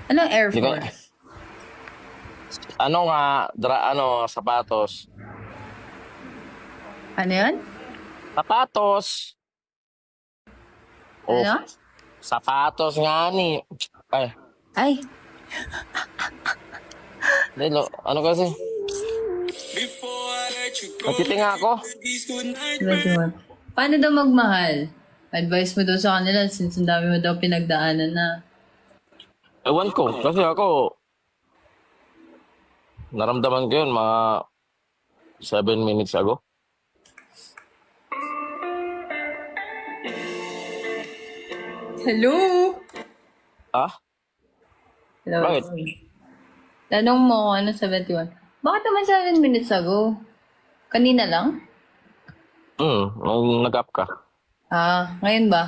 Anong Air Hindi ko, Force? ano nga, sapatos. Ano yun? Sapatos! Oh, Ano? sapatos nga ni. Ay, Ay, ano kasi? Nagtitinga ako. 21. Paano daw magmahal? Advice mo daw sa kanila since ang dami mo daw pinagdaanan na. Ewan ko, kasi ako, naramdaman ko yun mga 7 minutes ago. Hello? Ah? Hello? Bakit? Tanong mo kung ano 71. Bakit naman 7 minutes ago? Kanina lang? Nung nag-up ka. Ah, ngayon ba?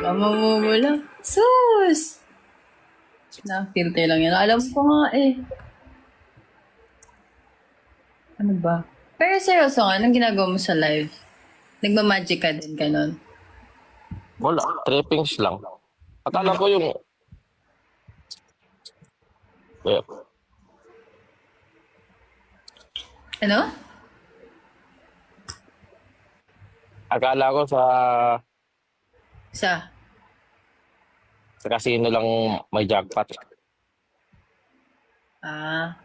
Mamamumula. Sus! Na-filter lang yan. Alam ko nga eh. Ano ba? Pero seryoso nga, anong ginagawa mo sa live? Nagmamagic ka din, ganon. Wala, trippings lang. Akala ko yung... Eh, Ano? akala ko Sa? sa casino lang may jackpot. Ah.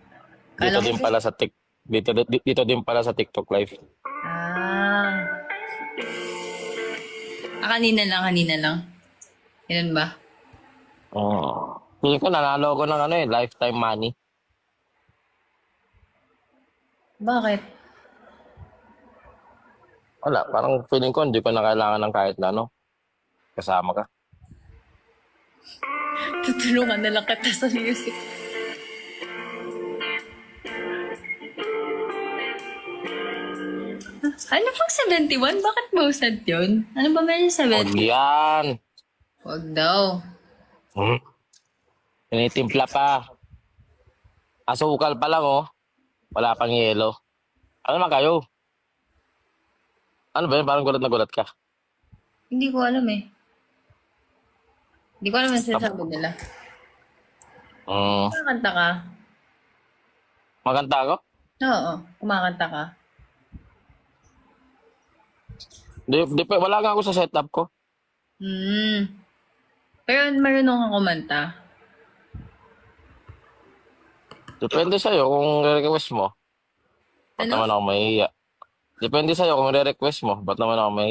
Dito Kala ko din pala sa dito din pala sa TikTok live. Ah. Kanina lang. Ganun ba? Feeling ko nanalo ko ng lifetime money. Bakit? Wala, parang feeling ko hindi ko na kailangan ng kahit na kasama ka. Tutulungan na lang kita sa music. Ano pang 71? Bakit boasted yun? Ano ba meron Huwag 70? yan. Huwag daw. Tinitimpla pa. Asukal pa lang Wala pang yelo. Ano naman kayo? Ano ba yun? Parang gulat na gulat ka. Hindi ko alam eh. Hindi ko alam ang sinasabi nila. Kumakanta ka? Maganda ako? Oo, kumakanta ka. Wala nga ako sa setup ko. Pero marunong kang kumanta. Depende sa'yo kung re-request mo. Ba't Ano? naman ako mahihiya? Depende sa'yo kung re-request mo. Ba't naman ako mahihiya?